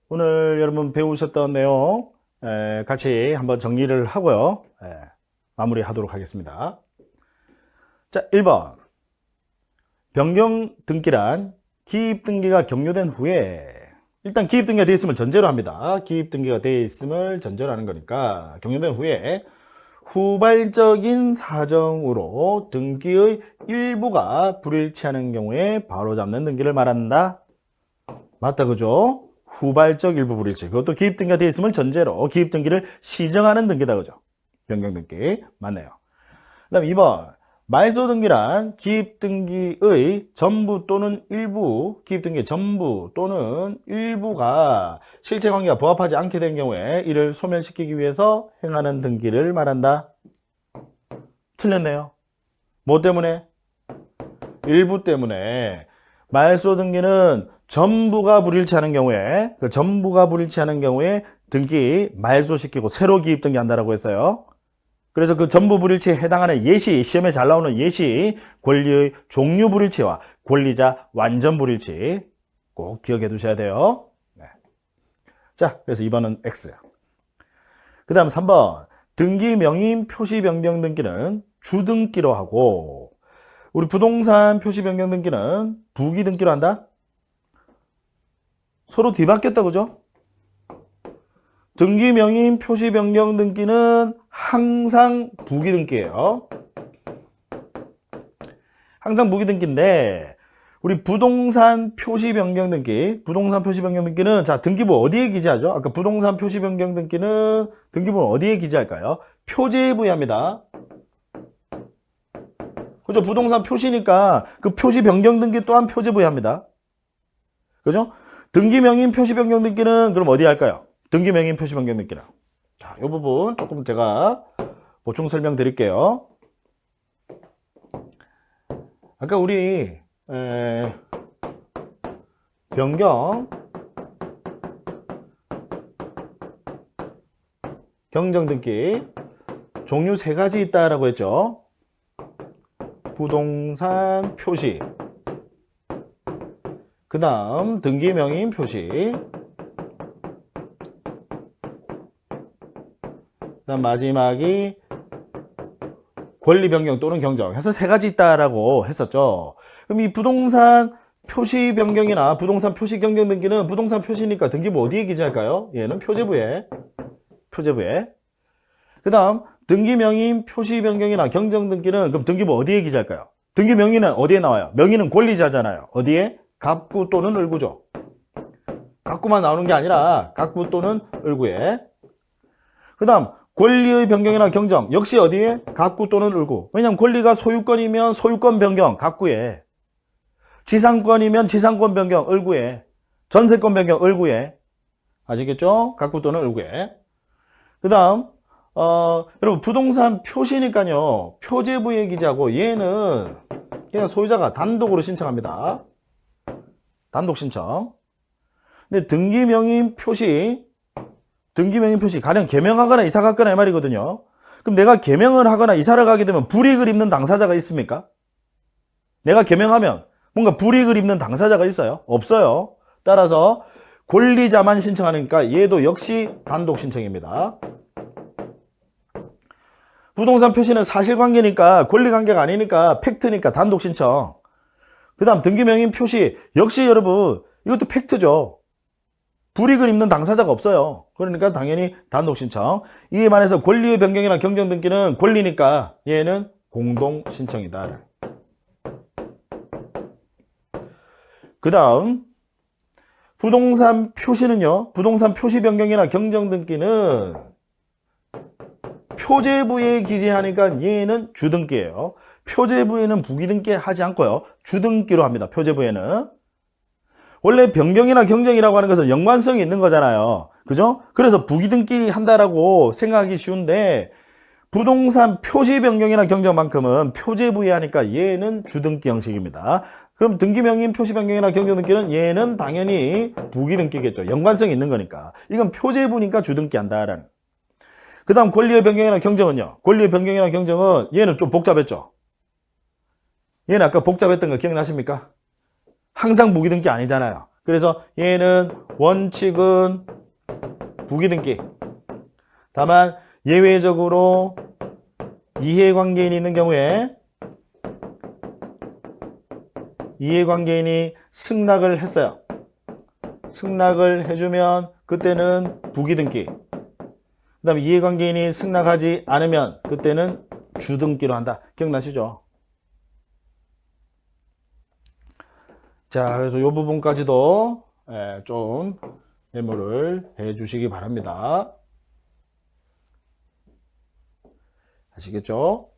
오늘 여러분 배우셨던 내용 같이 한번 정리를 하고요. 마무리하도록 하겠습니다. 자, 1번. 변경 등기란 기입 등기가 격려된 후에 일단 기입 등기가 되어 있음을 전제로 합니다. 기입 등기가 되어 있음을 전제로 하는 거니까 격려된 후에 후발적인 사정으로 등기의 일부가 불일치하는 경우에 바로잡는 등기를 말한다. 맞다, 그죠? 후발적 일부 불일치. 그것도 기입 등기가 되어 있음을 전제로 기입 등기를 시정하는 등기다, 그죠? 변경 등기. 맞네요. 그 다음 2번. 말소 등기란 기입 등기의 전부 또는 일부, 기입 등기의 전부 또는 일부가 실체 관계가 부합하지 않게 된 경우에 이를 소멸시키기 위해서 행하는 등기를 말한다. 틀렸네요. 뭐 때문에? 일부 때문에. 말소 등기는 전부가 불일치하는 경우에, 등기 말소시키고 새로 기입 등기한다라고 했어요. 그래서 그 전부 불일치에 해당하는 예시, 시험에 잘 나오는 예시, 권리의 종류 불일치와 권리자 완전 불일치 꼭 기억해 두셔야 돼요. 네. 자, 그래서 2번은 X. 그 다음 3번. 등기 명의 표시 변경 등기는 주등기로 하고, 우리 부동산 표시 변경 등기는 부기 등기로 한다? 서로 뒤바뀌었다, 그죠? 등기 명의 표시 변경 등기는 항상 부기 등기예요. 항상 부기 등기인데 우리 부동산 표시 변경 등기는 자, 등기부 어디에 기재하죠? 아까 부동산 표시 변경 등기는 등기부는 어디에 기재할까요? 표제에 부여합니다. 그죠? 부동산 표시니까 그 표시 변경 등기 또한 표제 부여합니다. 그죠? 등기 명의 표시 변경 등기는 그럼 어디에 할까요? 등기 명의 표시 변경 등기는. 자, 이 부분 조금 제가 보충 설명 드릴게요. 아까 우리 변경 경정 등기 종류 3가지 있다라고 했죠. 부동산 표시, 그 다음 등기 명의 표시, 그 다음 마지막이 권리 변경 또는 경정 해서 3가지 있다라고 했었죠. 그럼 이 부동산 표시 변경이나 부동산 표시 경정 등기는 부동산 표시니까 등기부 어디에 기재할까요? 얘는 표제부에. 그 다음 등기 명의 표시 변경이나 경정 등기는 그럼 등기부 어디에 기재할까요? 등기 명의는 어디에 나와요? 명의는 권리자잖아요. 어디에? 갑구 또는 을구죠. 갑구만 나오는 게 아니라 갑구 또는 을구에. 그 다음 권리의 변경이나 경정 역시 어디에? 갑구 또는 을구. 왜냐하면 권리가 소유권이면 소유권 변경 갑구에, 지상권이면 지상권 변경 을구에, 전세권 변경 을구에. 아시겠죠? 갑구 또는 을구에. 그 다음 여러분 부동산 표시니까요 표제부에 기재하고 얘는 그냥 소유자가 단독으로 신청합니다. 단독 신청. 근데 등기 명의 표시 가령 개명하거나 이사 갔거나 이 말이거든요. 그럼 내가 개명을 하거나 이사를 가게 되면 불이익을 입는 당사자가 있습니까? 내가 개명하면 뭔가 불이익을 입는 당사자가 있어요? 없어요. 따라서 권리자만 신청하니까 얘도 역시 단독 신청입니다. 부동산 표시는 사실관계니까 권리관계가 아니니까 팩트니까 단독 신청. 그 다음 등기명의 표시 역시 여러분 이것도 팩트죠. 불이익을 입는 당사자가 없어요. 그러니까 당연히 단독 신청. 이에 반해서 권리의 변경이나 경정 등기는 권리니까 얘는 공동 신청이다. 그 다음 부동산 표시는요, 부동산 표시 변경이나 경정 등기는 표제부에 기재하니까 얘는 주등기예요. 표제부에는 부기등기 하지 않고요, 주등기로 합니다. 표제부에는. 원래 변경이나 경정이라고 하는 것은 연관성이 있는 거잖아요. 그죠? 그래서 부기등기 한다라고 생각하기 쉬운데 부동산 표시 변경이나 경정만큼은 표제부에 하니까 얘는 주등기 형식입니다. 그럼 등기명의 표시 변경이나 경정 등기는 얘는 당연히 부기등기겠죠. 연관성이 있는 거니까. 이건 표제부니까 주등기 한다라는. 그 다음 권리의 변경이나 경정은요. 권리의 변경이나 경정은 얘는 좀 복잡했죠. 얘는 아까 복잡했던 거 기억나십니까? 항상 부기등기 아니잖아요. 그래서 얘는 원칙은 부기등기. 다만 예외적으로 이해관계인이 있는 경우에 이해관계인이 승낙을 했어요. 승낙을 해주면 그때는 부기등기. 그 다음에 이해관계인이 승낙하지 않으면 그때는 주등기로 한다. 기억나시죠? 자, 그래서 이 부분까지도 좀 메모를 해 주시기 바랍니다. 아시겠죠?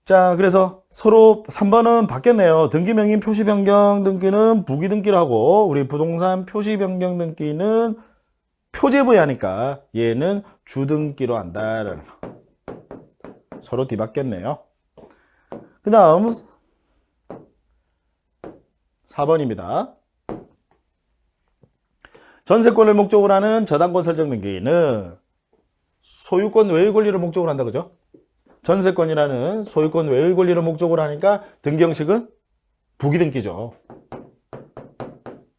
자, 그래서 서로 3번은 바뀌었네요. 등기명의 표시변경 등기는 부기등기로 하고 우리 부동산 표시변경 등기는 표제부에 하니까 얘는 주등기로 한다라는 거. 서로 뒤바뀌었네요. 그 다음 4번입니다. 전세권을 목적으로 하는 저당권 설정 등기는 소유권 외의 권리를 목적으로 한다, 그죠? 전세권이라는 소유권 외의 권리를 목적으로 하니까 등기 형식은 부기등기죠.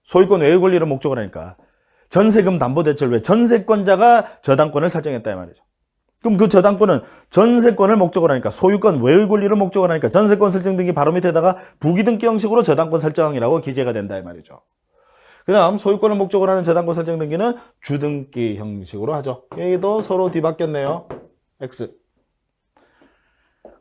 소유권 외의 권리를 목적으로 하니까 전세금 담보대출 외 전세권자가 저당권을 설정했다 이 말이죠. 그럼 그 저당권은 전세권을 목적으로 하니까 소유권 외의 권리를 목적으로 하니까 전세권 설정 등기 바로 밑에다가 부기등기 형식으로 저당권 설정이라고 기재가 된다 이 말이죠. 그 다음 소유권을 목적으로 하는 저당권 설정 등기는 주등기 형식으로 하죠. 여기도 서로 뒤바뀌었네요. X.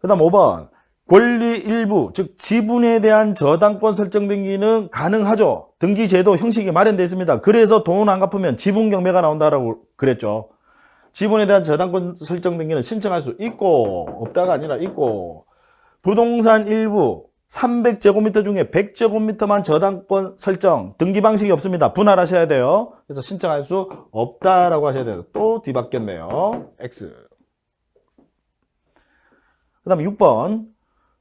그 다음 5번 권리 일부 즉 지분에 대한 저당권 설정 등기는 가능하죠. 등기제도 형식이 마련되어 있습니다. 그래서 돈 안 갚으면 지분 경매가 나온다라고 그랬죠. 지분에 대한 저당권 설정 등기는 신청할 수 있고 없다가 아니라 있고 부동산 일부 300제곱미터 중에 100제곱미터만 저당권 설정 등기 방식이 없습니다. 분할하셔야 돼요. 그래서 신청할 수 없다라고 하셔야 돼요. 또 뒤바뀌었네요. X. 그 다음에 6번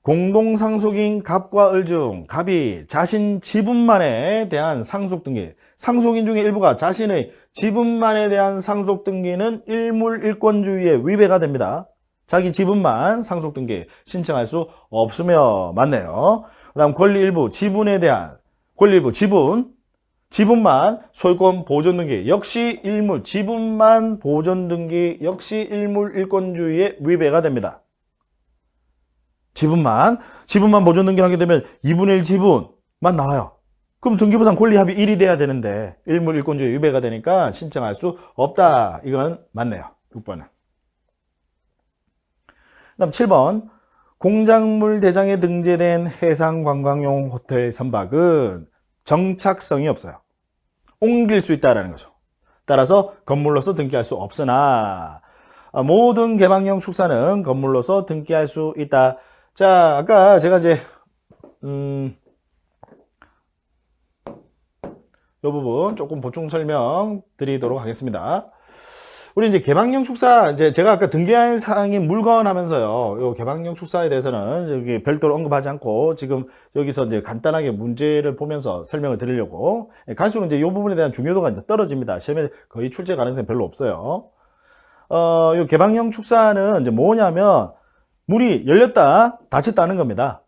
공동상속인 갑과 을 중 갑이 자신 지분만에 대한 상속등기 상속인 중에 일부가 자신의 지분만에 대한 상속등기는 일물일권주의에 위배가 됩니다. 자기 지분만 상속등기 신청할 수 없으며 맞네요. 그 다음 권리일부 지분에 대한 권리일부 지분만 소유권 보존등기 역시 일물 지분만 보존등기 역시 일물일권주의에 위배가 됩니다. 지분만 보존등기를 하게 되면 2분의 1 지분만 나와요. 그럼 등기부상 권리합의 1이 돼야 되는데 일물일권주의 위배가 되니까 신청할 수 없다. 이건 맞네요. 6번은. 그 다음 7번 공작물 대장에 등재된 해상관광용 호텔 선박은 정착성이 없어요. 옮길 수 있다는 거죠. 따라서 건물로서 등기할 수 없으나 모든 개방형 축사는 건물로서 등기할 수 있다. 자, 아까 제가 이제 이 부분 조금 보충 설명 드리도록 하겠습니다. 우리 이제 개방형 축사, 이제 제가 아까 등기할 사항인 물건 하면서요, 요 개방형 축사에 대해서는 여기 별도로 언급하지 않고 지금 여기서 이제 간단하게 문제를 보면서 설명을 드리려고 갈수록 이제 이 부분에 대한 중요도가 이제 떨어집니다. 시험에 거의 출제 가능성이 별로 없어요. 요 개방형 축사는 이제 뭐냐면 문이 열렸다, 닫혔다는 겁니다.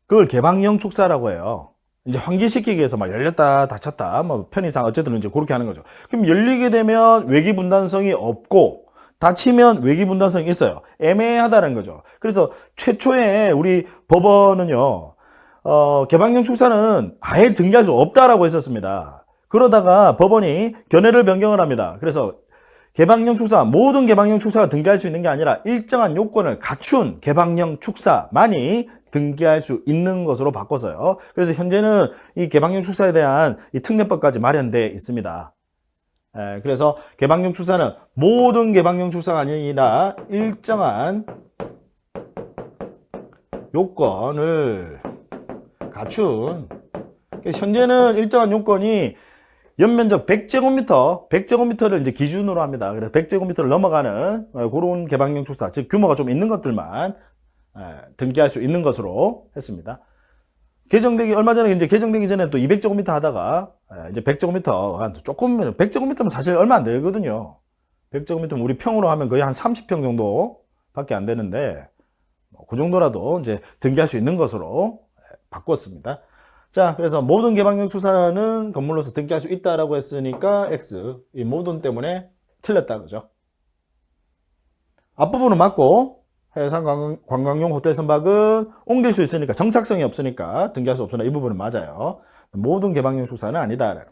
그걸 개방형 축사라고 해요. 이제 환기시키기 위해서 막 열렸다, 닫혔다, 뭐 편의상 어쨌든 이제 그렇게 하는 거죠. 그럼 열리게 되면 외기 분단성이 없고, 닫히면 외기 분단성이 있어요. 애매하다는 거죠. 그래서 최초에 우리 법원은요, 개방형 축사는 아예 등기할 수 없다라고 했었습니다. 그러다가 법원이 견해를 변경을 합니다. 그래서 개방형 축사, 모든 개방형 축사가 등기할 수 있는 게 아니라 일정한 요건을 갖춘 개방형 축사만이 등기할 수 있는 것으로 바꿔서요. 그래서 현재는 이 개방형 축사에 대한 이 특례법까지 마련되어 있습니다. 그래서 개방형 축사는 모든 개방형 축사가 아니라 일정한 요건을 갖춘, 현재는 일정한 요건이 연면적 100제곱미터를 이제 기준으로 합니다. 그래서 100제곱미터를 넘어가는 그런 개방형 축사, 즉 규모가 좀 있는 것들만 등기할 수 있는 것으로 했습니다. 개정되기 얼마 전에 이제 개정되기 전에 또 200제곱미터 하다가 이제 100제곱미터 조금 100제곱미터면 사실 얼마 안 되거든요. 100제곱미터면 우리 평으로 하면 거의 한 30평 정도밖에 안 되는데 그 정도라도 이제 등기할 수 있는 것으로 바꿨습니다. 자, 그래서 모든 개방형 수사는 건물로서 등기할 수 있다라고 했으니까 X, 이 모든 때문에 틀렸다, 그죠? 앞부분은 맞고, 해상 관광용 호텔 선박은 옮길 수 있으니까, 정착성이 없으니까 등기할 수 없으나 이 부분은 맞아요. 모든 개방형 수사는 아니다.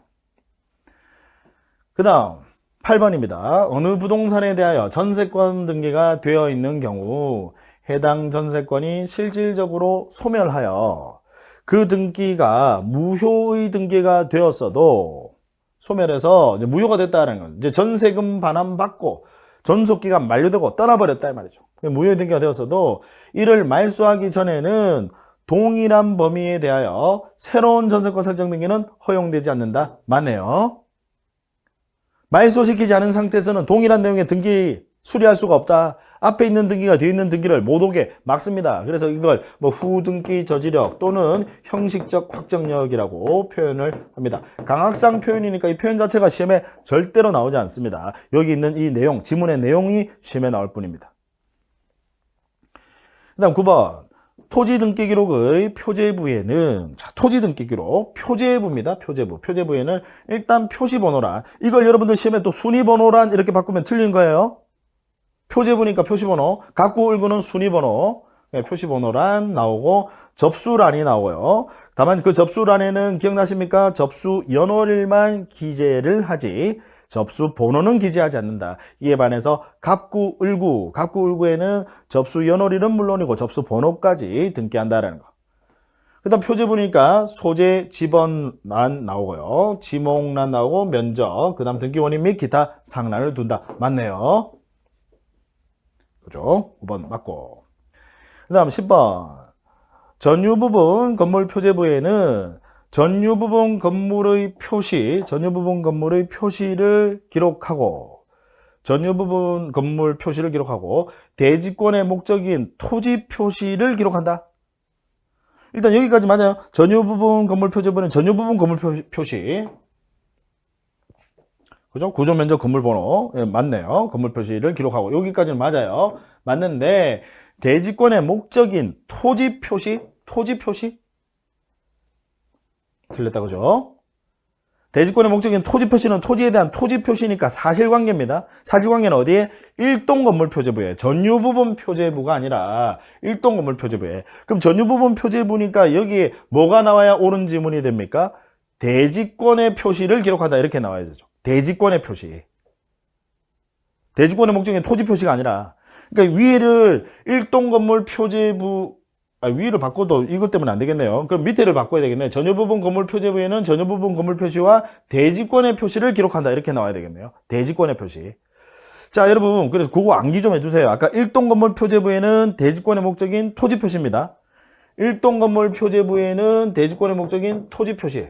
그 다음 8번입니다. 어느 부동산에 대하여 전세권 등기가 되어 있는 경우 해당 전세권이 실질적으로 소멸하여 그 등기가 무효의 등기가 되었어도 소멸해서 이제 무효가 됐다는 건 이제 전세금 반환받고 존속기간 만료되고 떠나버렸다 이 말이죠. 무효의 등기가 되었어도 이를 말소하기 전에는 동일한 범위에 대하여 새로운 전세권 설정 등기는 허용되지 않는다. 맞네요. 말소시키지 않은 상태에서는 동일한 내용의 등기 수리할 수가 없다. 앞에 있는 등기가 뒤에 있는 등기를 못 오게 막습니다. 그래서 이걸 뭐 후등기 저지력 또는 형식적 확정력이라고 표현을 합니다. 강학상 표현이니까 이 표현 자체가 시험에 절대로 나오지 않습니다. 여기 있는 이 내용, 지문의 내용이 시험에 나올 뿐입니다. 그 다음 9번. 토지등기기록의 표제부에는, 자, 토지등기기록, 표제부입니다. 표제부. 표제부에는 일단 표시번호란, 이걸 여러분들 시험에 또 순위번호란 이렇게 바꾸면 틀린 거예요. 표제부니까 표시번호, 갖고 울고는 순위번호, 표시번호란 나오고, 접수란이 나오고요. 다만 그 접수란에는 기억나십니까? 접수 연월일만 기재를 하지, 접수 번호는 기재하지 않는다. 이에 반해서 갑구을구에는 접수 연월일은 물론이고 접수 번호까지 등기한다라는 거. 그 다음 표제 보니까 소재 지번란 나오고요. 지목란 나오고 면적, 그 다음 등기원인 및 기타 사항란을 둔다. 맞네요. 그죠? 5번 맞고. 그 다음 10번. 전유부분 건물 표제부에는 전유부분 건물의 표시를 기록하고, 대지권의 목적인 토지 표시를 기록한다. 일단 여기까지 맞아요. 전유부분 건물 표제부는 전유부분 건물 표시. 그죠? 구조 면적 건물 번호. 예, 맞네요. 건물 표시를 기록하고. 여기까지는 맞아요. 맞는데, 대지권의 목적인 토지 표시? 틀렸다, 그죠? 대지권의 목적인 토지 표시는 토지에 대한 토지 표시니까 사실관계입니다. 사실관계는 어디에? 일동건물 표제부에. 전유부분 표제부가 아니라 일동건물 표제부에. 그럼 전유부분 표제부니까 여기에 뭐가 나와야 옳은 지문이 됩니까? 대지권의 표시를 기록한다. 이렇게 나와야 되죠. 대지권의 표시. 대지권의 목적인 토지 표시가 아니라. 그러니까 위를 일동건물 표제부, 위를 바꿔도 이것 때문에 안 되겠네요. 그럼 밑에를 바꿔야 되겠네요. 전유부분 건물 표제부에는 전유부분 건물 표시와 대지권의 표시를 기록한다. 이렇게 나와야 되겠네요. 대지권의 표시. 자, 여러분, 그래서 그거 암기 좀 해주세요. 아까 일동 건물 표제부에는 대지권의 목적인 토지 표시입니다. 일동 건물 표제부에는 대지권의 목적인 토지 표시.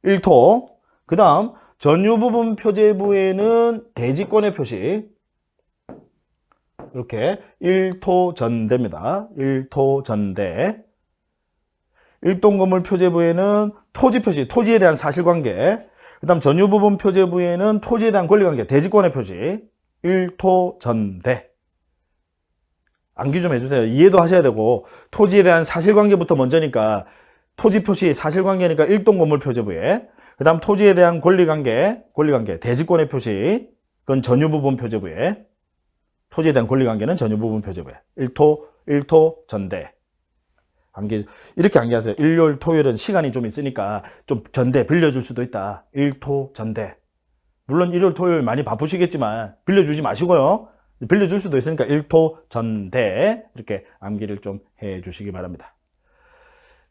1토. 그 다음, 전유부분 표제부에는 대지권의 표시. 이렇게 1토전대입니다. 1토전대. 일동건물 표제부에는 토지 표시, 토지에 대한 사실관계. 그 다음 전유부분 표제부에는 토지에 대한 권리관계, 대지권의 표시. 1토전대. 암기 좀 해주세요. 이해도 하셔야 되고, 토지에 대한 사실관계부터 먼저니까, 토지 표시, 사실관계니까 일동건물 표제부에. 그 다음 토지에 대한 권리관계, 대지권의 표시. 그건 전유부분 표제부에. 토지에 대한 권리관계는 전유부분 표제부에. 1토 전대. 이렇게 암기하세요. 일요일, 토요일은 시간이 좀 있으니까 좀 전대 빌려줄 수도 있다. 1토 전대. 물론 일요일, 토요일 많이 바쁘시겠지만 빌려주지 마시고요. 빌려줄 수도 있으니까 1토 전대. 이렇게 암기를 좀 해주시기 바랍니다.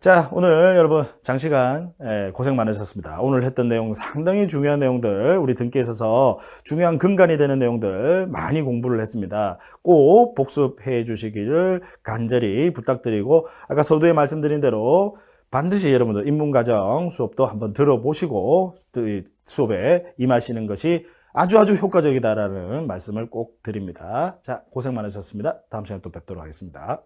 자, 오늘 여러분 장시간 고생 많으셨습니다. 오늘 했던 내용 상당히 중요한 내용들, 우리 등기에 있어서 중요한 근간이 되는 내용들 많이 공부를 했습니다. 꼭 복습해 주시기를 간절히 부탁드리고, 아까 서두에 말씀드린 대로 반드시 여러분들 인문과정 수업도 한번 들어보시고 수업에 임하시는 것이 아주 효과적이다라는 말씀을 꼭 드립니다. 자, 고생 많으셨습니다. 다음 시간에 또 뵙도록 하겠습니다.